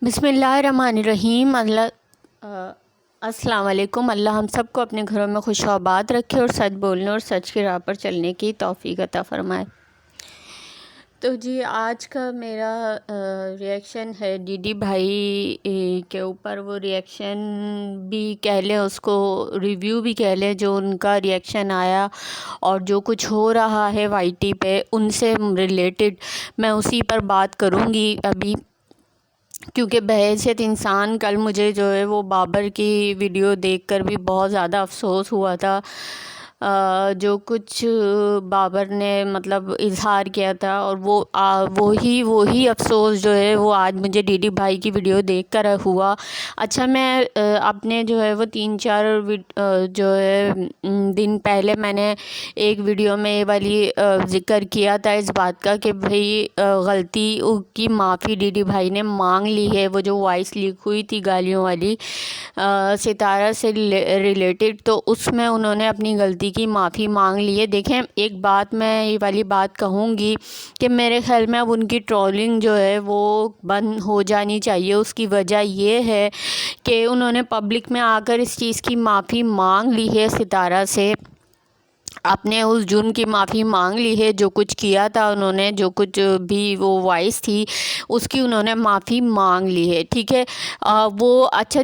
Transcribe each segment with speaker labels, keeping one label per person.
Speaker 1: بسم اللہ الرحمن الرحیم۔ السلام علیکم۔ اللہ ہم سب کو اپنے گھروں میں خوش و آباد رکھے اور سچ بولنے اور سچ کی راہ پر چلنے کی توفیق عطا فرمائے۔ تو جی آج کا میرا ریئیکشن ہے ڈی ڈی بھائی کے اوپر۔ وہ ریئیکشن بھی کہہ لیں، اس کو ریویو بھی کہہ لیں، جو ان کا ریئیکشن آیا اور جو کچھ ہو رہا ہے وائی ٹی پہ ان سے ریلیٹڈ میں اسی پر بات کروں گی ابھی، کیونکہ بحیثیت انسان کل مجھے جو ہے وہ بابر کی ویڈیو دیکھ کر بھی بہت زیادہ افسوس ہوا تھا۔ جو کچھ بابر نے مطلب اظہار کیا تھا، اور وہی افسوس جو ہے وہ آج مجھے ڈی ڈی بھائی کی ویڈیو دیکھ کر ہوا۔ اچھا، میں اپنے جو ہے وہ 3-4 جو ہے دن پہلے میں نے ایک ویڈیو میں یہ والی ذکر کیا تھا اس بات کا کہ بھئی غلطی کی معافی ڈی ڈی بھائی نے مانگ لی ہے۔ وہ جو وائس لیک ہوئی تھی گالیوں والی ستارہ سے ریلیٹڈ، تو اس میں انہوں نے اپنی غلطی کی معافی مانگ لی ہے۔ دیکھیں، ایک بات میں یہ والی بات کہوں گی کہ میرے خیال میں اب ان کی ٹرولنگ جو ہے وہ بند ہو جانی چاہیے۔ اس کی وجہ یہ ہے کہ انہوں نے پبلک میں آ کر اس چیز کی معافی مانگ لی ہے، ستارہ سے اپنے اس جرم کی معافی مانگ لی ہے۔ جو کچھ کیا تھا انہوں نے، جو کچھ بھی وہ وائس تھی اس کی انہوں نے معافی مانگ لی ہے، ٹھیک ہے۔ وہ اچھا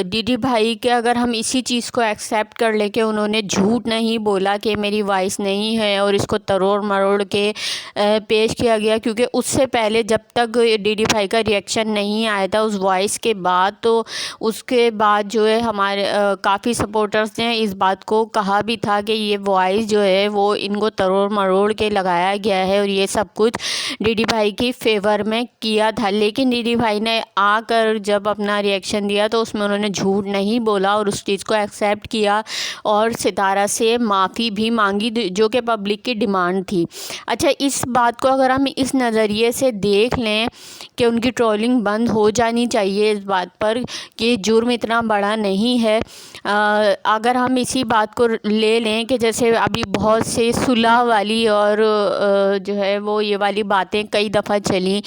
Speaker 1: ڈی ڈی بھائی کے اگر ہم اسی چیز کو ایکسیپٹ کر لیں کہ انہوں نے جھوٹ نہیں بولا کہ میری وائس نہیں ہے اور اس کو تروڑ مروڑ کے پیش کیا گیا، کیونکہ اس سے پہلے جب تک ڈی ڈی بھائی کا ریئیکشن نہیں آیا تھا اس وائس کے بعد، تو اس کے بعد جو ہے ہمارے کافی سپورٹرز نے اس بات کو کہا بھی تھا کہ یہ وائس جو ہے وہ ان کو تروڑ مروڑ کے لگایا گیا ہے اور یہ سب کچھ ڈی ڈی بھائی کی فیور میں کیا تھا۔ لیکن ڈی ڈی بھائی نے آ کر جب اپنا ریئیکشن دیا تو اس میں انہوں نے جھوٹ نہیں بولا اور اس چیز کو ایکسیپٹ کیا اور ستارہ سے معافی بھی مانگی، جو کہ پبلک کی ڈیمانڈ تھی۔ اچھا، اس بات کو اگر ہم اس نظریے سے دیکھ لیں کہ ان کی ٹرولنگ بند ہو جانی چاہیے اس بات پر کہ جرم اتنا بڑا نہیں ہے، اگر ہم اسی بات کو لے لیں کہ جیسے ابھی بہت سے صلح والی اور جو ہے وہ یہ والی باتیں کئی دفعہ چلیں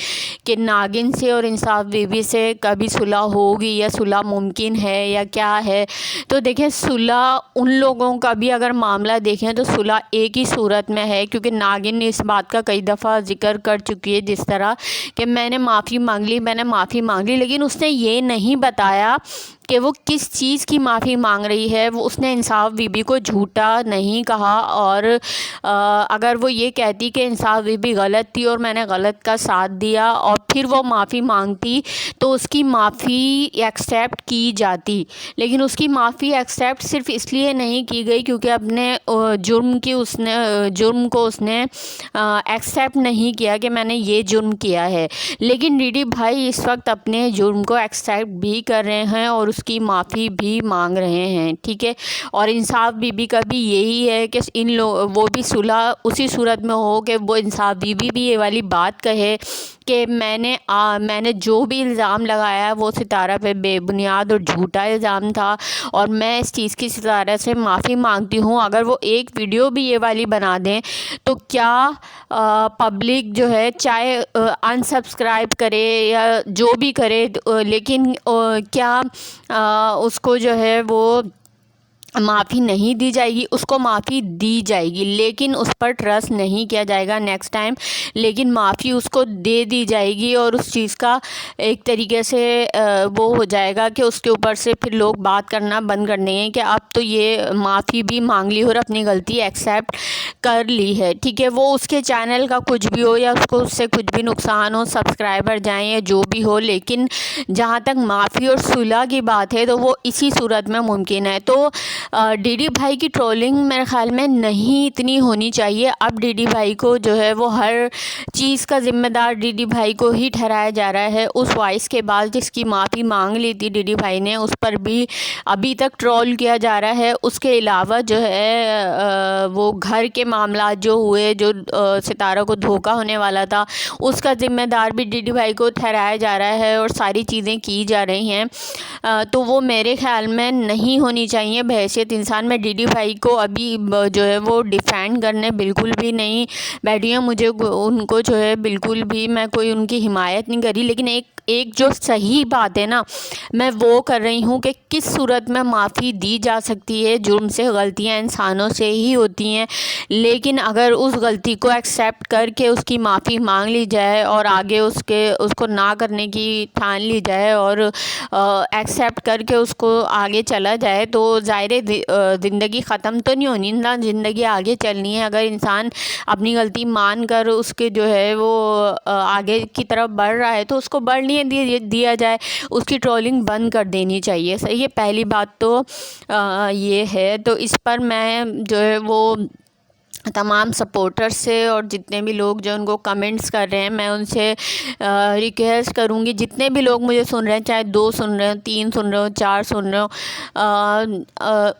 Speaker 1: کہ ناگن سے اور انصاف بی بی سے کبھی صلح ہوگی یا صلح ممکن ہے یا کیا ہے، تو دیکھیں صلح ان لوگوں کا بھی اگر معاملہ دیکھیں تو صلح ایک ہی صورت میں ہے، کیونکہ ناگن نے اس بات کا کئی دفعہ ذکر کر چکی ہے جس طرح کہ میں نے معافی مانگ لی، لیکن اس نے یہ نہیں بتایا کہ وہ کس چیز کی معافی مانگ رہی ہے۔ وہ اس نے انصاف بی بی کو جھوٹا نہیں کہا، اور اگر وہ یہ کہتی کہ انصاف بی بی غلط تھی اور میں نے غلط کا ساتھ دیا اور پھر وہ معافی مانگتی تو اس کی معافی ایکسیپٹ کی جاتی، لیکن اس کی معافی ایکسیپٹ صرف اس لیے نہیں کی گئی کیونکہ اپنے جرم کو اس نے ایکسیپٹ نہیں کیا کہ میں نے یہ جرم کیا ہے۔ لیکن ڈی ڈی بھائی اس وقت اپنے جرم کو ایکسیپٹ بھی کر رہے ہیں اور اس کی معافی بھی مانگ رہے ہیں، ٹھیک ہے۔ اور انصاف بی بی کا بھی یہی ہے کہ وہ بھی صلح اسی صورت میں ہو کہ وہ انصاف بی بی بھی یہ والی بات کہے کہ میں نے جو بھی الزام لگایا ہے وہ ستارہ پہ بے بنیاد اور جھوٹا الزام تھا، اور میں اس چیز کی ستارہ سے معافی مانگتی ہوں۔ اگر وہ ایک ویڈیو بھی یہ والی بنا دیں تو کیا پبلک جو ہے چاہے انسبسکرائب کرے یا جو بھی کرے، لیکن کیا اس کو جو ہے وہ معافی نہیں دی جائے گی؟ اس کو معافی دی جائے گی، لیکن اس پر ٹرسٹ نہیں کیا جائے گا نیکسٹ ٹائم، لیکن معافی اس کو دے دی جائے گی، اور اس چیز کا ایک طریقے سے وہ ہو جائے گا کہ اس کے اوپر سے پھر لوگ بات کرنا بند کر دیں گے کہ اب تو یہ معافی بھی مانگ لی اور اپنی غلطی ایکسیپٹ کر لی ہے، ٹھیک ہے۔ وہ اس کے چینل کا کچھ بھی ہو یا اس سے کچھ بھی نقصان ہو، سبسکرائبر جائیں یا جو بھی ہو، لیکن جہاں تک معافی اور صلح کی بات ہے تو وہ اسی صورت میں ممکن ہے۔ تو ڈی ڈی بھائی کی ٹرولنگ میرے خیال میں نہیں اتنی ہونی چاہیے۔ اب ڈی ڈی بھائی کو جو ہے وہ ہر چیز کا ذمہ دار ڈی ڈی بھائی کو ہی ٹھہرایا جا رہا ہے۔ اس وائس کے بعد جس کی معافی مانگ لی تھی ڈی ڈی بھائی نے، اس پر بھی ابھی تک ٹرول کیا جا رہا ہے۔ اس کے علاوہ جو ہے وہ گھر کے معاملات جو ہوئے، جو ستارہ کو دھوکہ ہونے والا تھا، اس کا ذمہ دار بھی ڈی ڈی بھائی کو ٹھہرایا جا رہا ہے اور ساری چیزیں کی جا رہی ہیں، تو وہ میرے خیال میں نہیں ہونی چاہیے۔ حیثیت انسان میں ڈی ڈی بھائی کو ابھی جو ہے وہ ڈیفینڈ کرنے بالکل بھی نہیں بیٹھی ہوں. مجھے ان کو جو ہے بالکل بھی میں کوئی ان کی حمایت نہیں کری, لیکن ایک جو صحیح بات ہے نا میں وہ کر رہی ہوں کہ کس صورت میں معافی دی جا سکتی ہے. جرم سے غلطیاں انسانوں سے ہی ہوتی ہیں, لیکن اگر اس غلطی کو ایکسیپٹ کر کے اس کی معافی مانگ لی جائے اور آگے اس کو نہ کرنے کی ٹھان لی جائے اور ایکسیپٹ کر کے اس کو آگے چلا جائے تو ظاہر زندگی ختم تو نہیں ہونی نا, زندگی آگے چلنی ہے. اگر انسان اپنی غلطی مان کر اس کے جو ہے وہ آگے کی طرف بڑھ رہا ہے تو اس کو بڑھنے دیا جائے, اس کی ٹرولنگ بند کر دینی چاہیے. صحیح ہے, پہلی بات تو یہ ہے. تو اس پر میں جو ہے وہ تمام سپورٹرز سے اور جتنے بھی لوگ جو ان کو کمنٹس کر رہے ہیں میں ان سے ریکویسٹ کروں گی, جتنے بھی لوگ مجھے سن رہے ہیں, چاہے 2 سن رہے ہوں, 3 سن رہے ہوں, 4 سن رہے ہوں,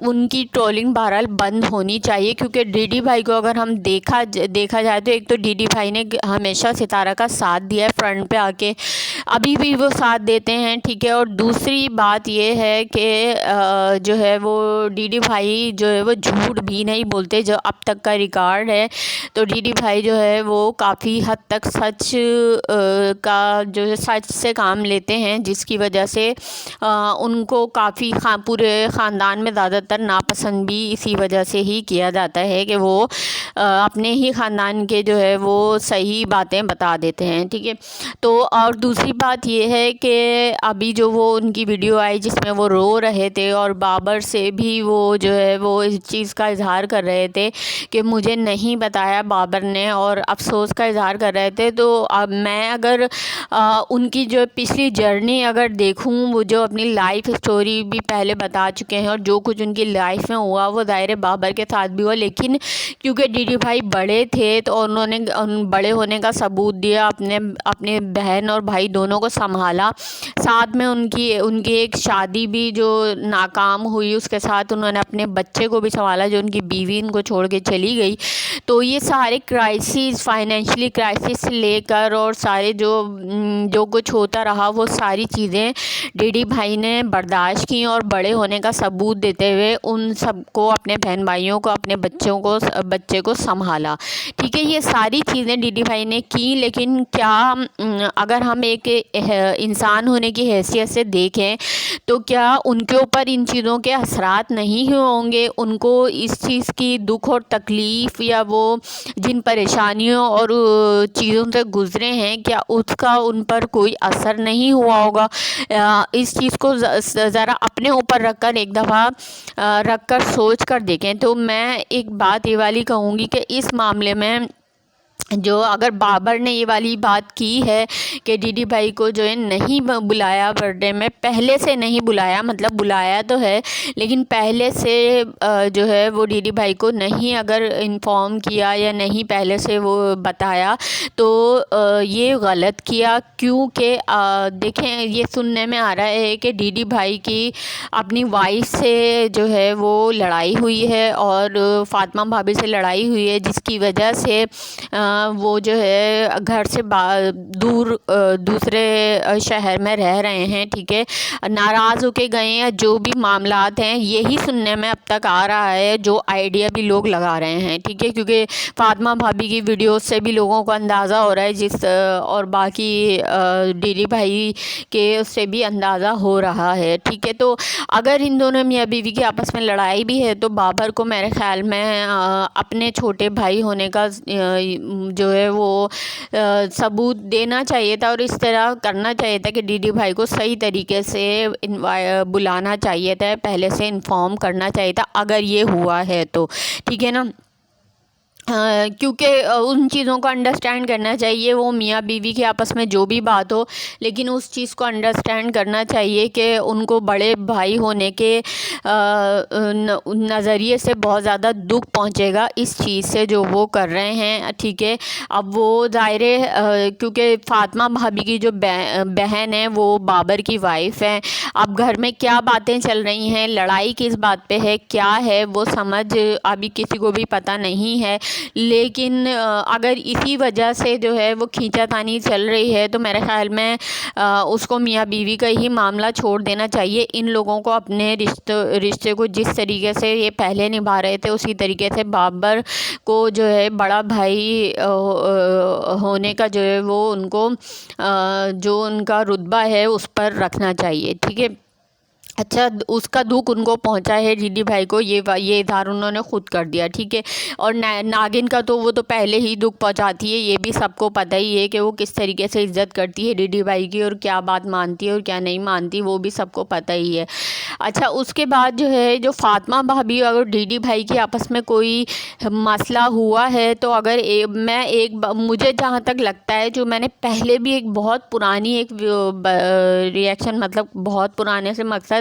Speaker 1: ان کی ٹرولنگ بہرحال بند ہونی چاہیے. کیونکہ ڈی ڈی بھائی کو اگر ہم دیکھا جائے تو ایک تو ڈی ڈی بھائی نے ہمیشہ ستارہ کا ساتھ دیا ہے فرنٹ پہ آ کے, ابھی بھی وہ ساتھ دیتے ہیں, ٹھیک ہے. اور دوسری بات یہ ہے کہ جو ہے وہ ڈی ڈی بھائی جو ہے وہ جھوٹ بھی نہیں بولتے. جو اب تک کا ریکارڈ ہے تو ڈی ڈی بھائی جو ہے وہ کافی حد تک سچ کا جو ہے سچ سے کام لیتے ہیں, جس کی وجہ سے ان کو کافی پورے خاندان میں زیادہ تر ناپسند بھی اسی وجہ سے ہی کیا جاتا ہے کہ وہ اپنے ہی خاندان کے جو ہے وہ صحیح باتیں بتا دیتے ہیں, ٹھیک ہے. تو اور دوسری بات یہ ہے کہ ابھی جو وہ ان کی ویڈیو آئی جس میں وہ رو رہے تھے اور بابر سے بھی وہ جو ہے وہ اس چیز کا اظہار کر رہے تھے کہ مجھے نہیں بتایا بابر نے, اور افسوس کا اظہار کر رہے تھے. تو اب میں اگر ان کی جو پچھلی جرنی اگر دیکھوں, وہ جو اپنی لائف اسٹوری بھی پہلے بتا چکے ہیں اور جو کچھ ان کی لائف میں ہوا وہ ظاہر بابر کے ساتھ بھی ہوا, لیکن کیونکہ ڈی ڈی بھائی بڑے تھے تو انہوں نے بڑے ہونے کا ثبوت دیا, اپنے بہن اور بھائی دونوں کو سنبھالا. ساتھ میں ان کی ایک شادی بھی جو ناکام ہوئی, اس کے ساتھ انہوں نے اپنے بچے کو بھی سنبھالا جو ان کی بیوی ان کو چھوڑ کے چلی گئی. تو یہ سارے کرائسس, فائنینشلی کرائسس سے لے کر اور سارے جو کچھ ہوتا رہا وہ ساری چیزیں ڈی ڈی بھائی نے برداشت کی اور بڑے ہونے کا ثبوت دیتے ہوئے ان سب کو, اپنے بہن بھائیوں کو, اپنے بچے کو سنبھالا, ٹھیک ہے. یہ ساری چیزیں ڈی ڈی بھائی نے کی, لیکن کیا اگر ہم ایک انسان ہونے کی حیثیت سے دیکھیں تو کیا ان کے اوپر ان چیزوں کے اثرات نہیں ہوئے ہوں گے؟ ان کو اس چیز کی دکھ اور تکلیف یا وہ جن پریشانیوں اور چیزوں سے گزرے ہیں کیا اس کا ان پر کوئی اثر نہیں ہوا ہوگا؟ اس چیز کو ذرا اپنے اوپر رکھ کر ایک دفعہ رکھ کر سوچ کر دیکھیں. تو میں ایک بات یہ والی کہوں گی کہ اس معاملے میں جو اگر بابر نے یہ والی بات کی ہے کہ ڈی ڈی بھائی کو جو ہے نہیں بلایا برتھ ڈے میں, پہلے سے نہیں بلایا, مطلب بلایا تو ہے لیکن پہلے سے جو ہے وہ ڈی ڈی بھائی کو نہیں اگر انفارم کیا یا نہیں پہلے سے وہ بتایا تو یہ غلط کیا. کیونکہ دیکھیں یہ سننے میں آ رہا ہے کہ ڈی ڈی بھائی کی اپنی وائف سے جو ہے وہ لڑائی ہوئی ہے اور فاطمہ بھابھی سے لڑائی ہوئی ہے, جس کی وجہ سے وہ جو ہے گھر سے دور دوسرے شہر میں رہ رہے ہیں, ٹھیک ہے. ناراض ہو کے گئے ہیں, جو بھی معاملات ہیں یہی سننے میں اب تک آ رہا ہے, جو آئیڈیا بھی لوگ لگا رہے ہیں, ٹھیک ہے. کیونکہ فاطمہ بھابھی کی ویڈیوز سے بھی لوگوں کو اندازہ ہو رہا ہے اور باقی ڈی ڈی بھائی کے اس سے بھی اندازہ ہو رہا ہے, ٹھیک ہے. تو اگر ان دونوں میاں بیوی کی آپس میں لڑائی بھی ہے تو بابر کو میرے خیال میں اپنے چھوٹے بھائی ہونے کا جو ہے وہ ثبوت دینا چاہیے تھا اور اس طرح کرنا چاہیے تھا کہ ڈی ڈی بھائی کو صحیح طریقے سے بلانا چاہیے تھا, پہلے سے انفارم کرنا چاہیے تھا اگر یہ ہوا ہے تو, ٹھیک ہے نا. کیونکہ ان چیزوں کو انڈرسٹینڈ کرنا چاہیے, وہ میاں بیوی کے آپس میں جو بھی بات ہو, لیکن اس چیز کو انڈرسٹینڈ کرنا چاہیے کہ ان کو بڑے بھائی ہونے کے نظریے سے بہت زیادہ دکھ پہنچے گا اس چیز سے جو وہ کر رہے ہیں, ٹھیک ہے. اب وہ ظاہر کیونکہ فاطمہ بھابھی کی جو بہن ہے وہ بابر کی وائف ہے, اب گھر میں کیا باتیں چل رہی ہیں, لڑائی کس بات پہ ہے, کیا ہے وہ سمجھ ابھی کسی کو بھی پتہ نہیں ہے. لیکن اگر اسی وجہ سے جو ہے وہ کھینچا تانی چل رہی ہے تو میرے خیال میں اس کو میاں بیوی کا ہی معاملہ چھوڑ دینا چاہیے. ان لوگوں کو اپنے رشتے کو جس طریقے سے یہ پہلے نبھا رہے تھے اسی طریقے سے بابر کو جو ہے بڑا بھائی ہونے کا جو ہے وہ ان کو جو ان کا رتبہ ہے اس پر رکھنا چاہیے. ٹھیک ہے. اچھا اس کا دکھ ان کو پہنچا ہے ڈی ڈی بھائی کو, یہ اظہار انہوں نے خود کر دیا. ٹھیک ہے. اور ناگن کا تو وہ تو پہلے ہی دکھ پہنچاتی ہے, یہ بھی سب کو پتہ ہی ہے کہ وہ کس طریقے سے عزت کرتی ہے ڈی ڈی بھائی کی اور کیا بات مانتی ہے اور کیا نہیں مانتی, وہ بھی سب کو پتہ ہی ہے. اچھا اس کے بعد جو ہے جو فاطمہ بھابھی اور ڈی ڈی بھائی کی آپس میں کوئی مسئلہ ہوا ہے تو اگر مجھے جہاں تک لگتا ہے, جو میں نے پہلے بھی ایک بہت پرانی ایک ریئیکشن, مطلب بہت پرانے سے مقصد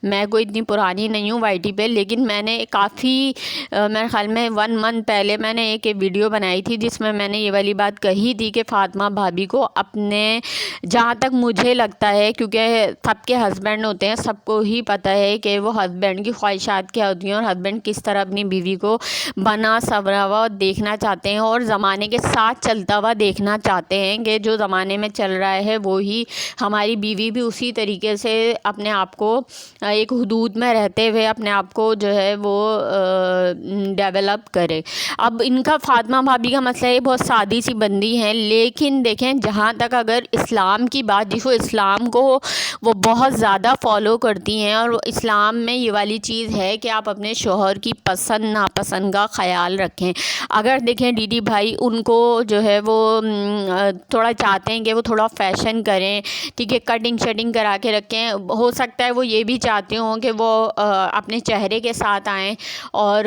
Speaker 1: میں کوئی اتنی پرانی نہیں ہوں وائی ٹی پہ, لیکن میں نے کافی میرے خیال میں 1 منتھ پہلے میں نے ایک ویڈیو بنائی تھی جس میں میں نے یہ والی بات کہی تھی کہ فاطمہ بھابھی کو اپنے, جہاں تک مجھے لگتا ہے کیونکہ سب کے ہسبینڈ ہوتے ہیں, سب کو ہی پتہ ہے کہ وہ ہسبینڈ کی خواہشات کیا ہوتی ہیں اور ہسبینڈ کس طرح اپنی بیوی کو بنا سنورا ہوا دیکھنا چاہتے ہیں اور زمانے کے ساتھ چلتا ہوا دیکھنا چاہتے ہیں کہ جو زمانے میں چل رہا ہے وہی ہماری بیوی بھی اسی طریقے سے اپنے آپ کو ایک حدود میں رہتے ہوئے اپنے آپ کو جو ہے وہ ڈیولپ کرے. اب ان کا فاطمہ بھابھی کا مسئلہ یہ بہت سادی سی بندی ہیں, لیکن دیکھیں جہاں تک اگر اسلام کی بات, جس کو اسلام کو وہ بہت زیادہ فالو کرتی ہیں اور اسلام میں یہ والی چیز ہے کہ آپ اپنے شوہر کی پسند ناپسند کا خیال رکھیں. اگر دیکھیں ڈی ڈی بھائی ان کو جو ہے وہ تھوڑا چاہتے ہیں کہ وہ تھوڑا فیشن کریں, ٹھیک ہے, کٹنگ شٹنگ کرا کے رکھیں, ہو سکتا ہے وہ یہ بھی چاہتی ہوں کہ وہ اپنے چہرے کے ساتھ آئیں, اور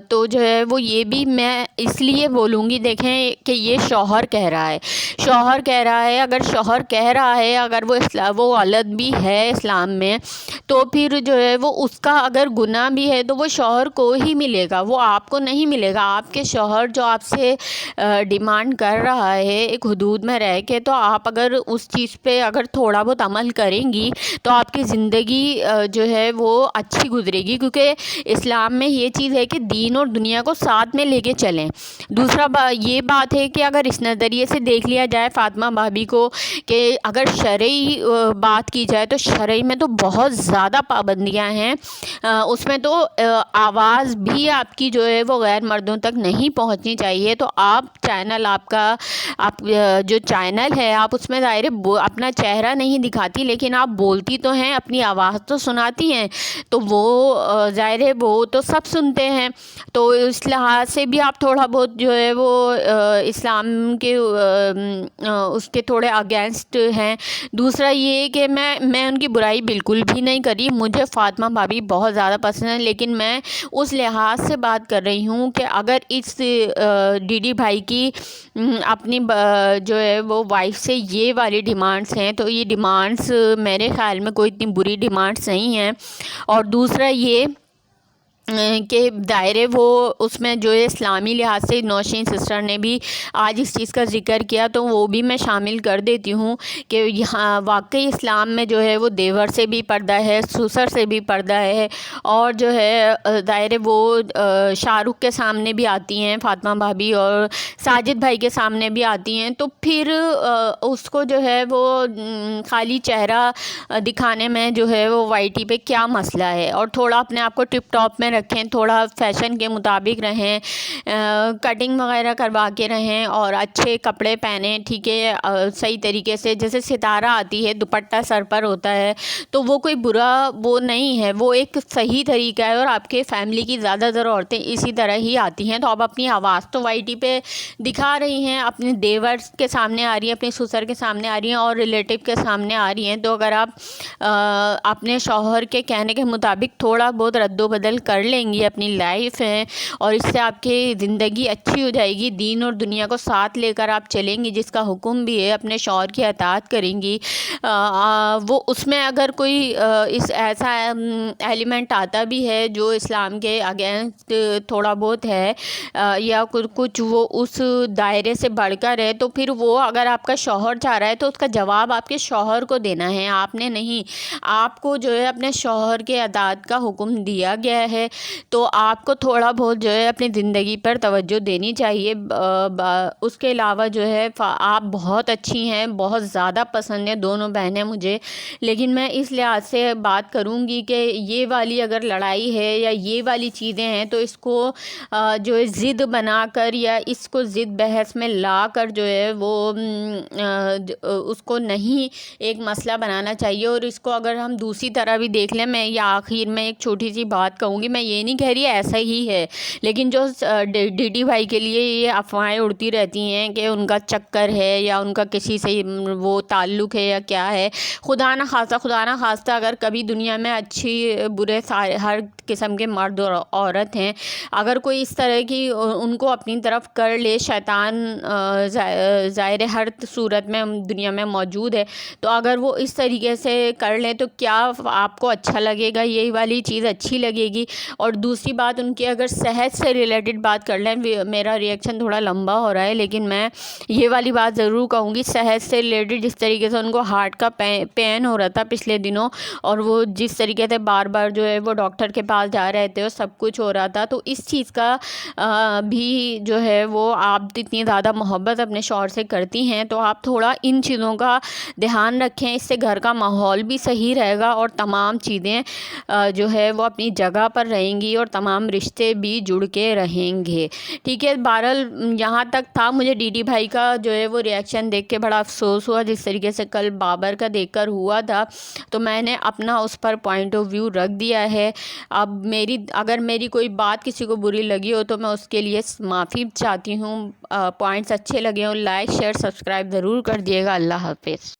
Speaker 1: تو جو ہے وہ یہ بھی میں اس لیے بولوں گی, دیکھیں کہ یہ شوہر کہہ رہا ہے, اگر شوہر کہہ رہا ہے, اگر وہ غلط بھی ہے اسلام میں, تو پھر جو ہے وہ اس کا اگر گناہ بھی ہے تو وہ شوہر کو ہی ملے گا, وہ آپ کو نہیں ملے گا. آپ کے شوہر جو آپ سے ڈیمانڈ کر رہا ہے ایک حدود میں رہ کے, تو آپ اگر اس چیز پہ اگر تھوڑا بہت عمل کریں گی تو آپ کی زندگی جو ہے وہ اچھی گزرے گی, کیونکہ اسلام میں یہ چیز ہے کہ دین اور دنیا کو ساتھ میں لے کے چلیں. دوسرا یہ بات ہے کہ اگر اس نظریے سے دیکھ لیا جائے فاطمہ بھابھی کو کہ اگر شرعی بات کی جائے تو شرعی میں تو بہت زیادہ پابندیاں ہیں, اس میں تو آواز بھی آپ کی جو ہے وہ غیر مردوں تک نہیں پہنچنی چاہیے. تو آپ چینل, آپ جو چینل ہے آپ اس میں ظاہر اپنا چہرہ نہیں دکھاتی, لیکن آپ بولتی تو ہیں, اپنی آواز تو سناتی ہیں, تو وہ ظاہر ہے وہ تو سب سنتے ہیں. تو اس لحاظ سے بھی آپ تھوڑا بہت جو ہے وہ اسلام کے اس کے تھوڑے اگینسٹ ہیں. دوسرا یہ کہ میں ان کی برائی بالکل بھی نہیں کری, مجھے فاطمہ بھابھی بہت زیادہ پسند ہے, لیکن میں اس لحاظ سے بات کر رہی ہوں کہ اگر اس ڈی ڈی بھائی کی اپنی جو ہے وہ وائف سے یہ والی ڈیمانڈس ہیں تو یہ ڈیمانڈس میرے خیال میں کوئی اتنی بری ڈیمانڈس نہیں ہیں. اور دوسرا یہ کہ دائرے وہ اس میں جو ہے اسلامی لحاظ سے نوشین سسٹر نے بھی آج اس چیز کا ذکر کیا, تو وہ بھی میں شامل کر دیتی ہوں کہ یہاں واقعی اسلام میں جو ہے وہ دیور سے بھی پردہ ہے, سسر سے بھی پردہ ہے, اور جو ہے دائرے وہ شاہ رخ کے سامنے بھی آتی ہیں فاطمہ بھابھی اور ساجد بھائی کے سامنے بھی آتی ہیں. تو پھر اس کو جو ہے وہ خالی چہرہ دکھانے میں جو ہے وہ وائی ٹی پہ کیا مسئلہ ہے, اور تھوڑا اپنے آپ کو ٹپ ٹاپ میں رکھیں, تھوڑا فیشن کے مطابق رہیں, کٹنگ وغیرہ کروا کے رہیں اور اچھے کپڑے پہنیں, ٹھیک ہے, صحیح طریقے سے. جیسے ستارہ آتی ہے, دوپٹہ سر پر ہوتا ہے, تو وہ کوئی برا وہ نہیں ہے, وہ ایک صحیح طریقہ ہے, اور آپ کے فیملی کی زیادہ تر عورتیں اسی طرح ہی آتی ہیں. تو آپ اپنی آواز تو وائی ٹی پہ دکھا رہی ہیں, اپنے دیور کے سامنے آ رہی ہیں, اپنے سسر کے سامنے آ رہی ہیں اور ریلیٹیو کے سامنے آ رہی ہیں, تو اگر آپ اپنے شوہر کے کہنے کے مطابق تھوڑا بہت رد و بدل کر لیں گی اپنی لائف ہے, اور اس سے آپ کی زندگی اچھی ہو جائے گی, دین اور دنیا کو ساتھ لے کر آپ چلیں گی, جس کا حکم بھی ہے اپنے شوہر کی اطاعت کریں گی. وہ اس میں اگر کوئی اس ایسا ایلیمنٹ آتا بھی ہے جو اسلام کے اگینسٹ تھوڑا بہت ہے یا کچھ وہ اس دائرے سے بڑھ کر ہے, تو پھر وہ اگر آپ کا شوہر چاہ رہا ہے تو اس کا جواب آپ کے شوہر کو دینا ہے, آپ نے نہیں. آپ کو جو ہے اپنے شوہر کے اطاعت کا حکم دیا گیا ہے, تو آپ کو تھوڑا بہت جو ہے اپنی زندگی پر توجہ دینی چاہیے. اس کے علاوہ جو ہے آپ بہت اچھی ہیں, بہت زیادہ پسند ہیں دونوں بہنیں مجھے, لیکن میں اس لحاظ سے بات کروں گی کہ یہ والی اگر لڑائی ہے یا یہ والی چیزیں ہیں تو اس کو جو ہے ضد بنا کر یا اس کو ضد بحث میں لا کر جو ہے وہ اس کو نہیں ایک مسئلہ بنانا چاہیے. اور اس کو اگر ہم دوسری طرح بھی دیکھ لیں, میں یا آخر میں ایک چھوٹی سی بات کہوں گی, میں یہ نہیں کہہ رہی ایسا ہی ہے, لیکن جو ڈی ڈی بھائی کے لیے یہ افواہیں اڑتی رہتی ہیں کہ ان کا چکر ہے یا ان کا کسی سے وہ تعلق ہے یا کیا ہے, خدا نہ خواستہ اگر کبھی دنیا میں اچھی برے ہر قسم کے مرد اور عورت ہیں, اگر کوئی اس طرح کی ان کو اپنی طرف کر لے, شیطان ظاہر ہر صورت میں دنیا میں موجود ہے, تو اگر وہ اس طریقے سے کر لیں تو کیا آپ کو اچھا لگے گا؟ یہی والی چیز اچھی لگے گی. اور دوسری بات, ان کی اگر صحت سے ریلیٹڈ بات کر لیں, میرا ریئیکشن تھوڑا لمبا ہو رہا ہے لیکن میں یہ والی بات ضرور کہوں گی, صحت سے ریلیٹڈ جس طریقے سے ان کو ہارٹ کا پین ہو رہا تھا پچھلے دنوں, اور وہ جس طریقے سے بار بار جو ہے وہ ڈاکٹر کے پاس جا رہے تھے اور سب کچھ ہو رہا تھا, تو اس چیز کا بھی جو ہے وہ آپ اتنی زیادہ محبت اپنے شوہر سے کرتی ہیں تو آپ تھوڑا ان چیزوں کا دھیان رکھیں, اس سے گھر کا ماحول بھی صحیح رہے گا اور تمام چیزیں جو ہے وہ اپنی جگہ پر رہیں گی اور تمام رشتے بھی جڑ کے رہیں گے. ٹھیک ہے, بہرحال یہاں تک تھا. مجھے ڈی ڈی بھائی کا جو ہے وہ ریئیکشن دیکھ کے بڑا افسوس ہوا, جس طریقے سے کل بابر کا دیکھ کر ہوا تھا, تو میں نے اپنا اس پر پوائنٹ آف ویو رکھ دیا ہے. اب اگر میری کوئی بات کسی کو بری لگی ہو تو میں اس کے لیے معافی چاہتی ہوں. پوائنٹس اچھے لگے ہوں, لائک شیئر سبسکرائب ضرور کر دیے گا. اللہ حافظ.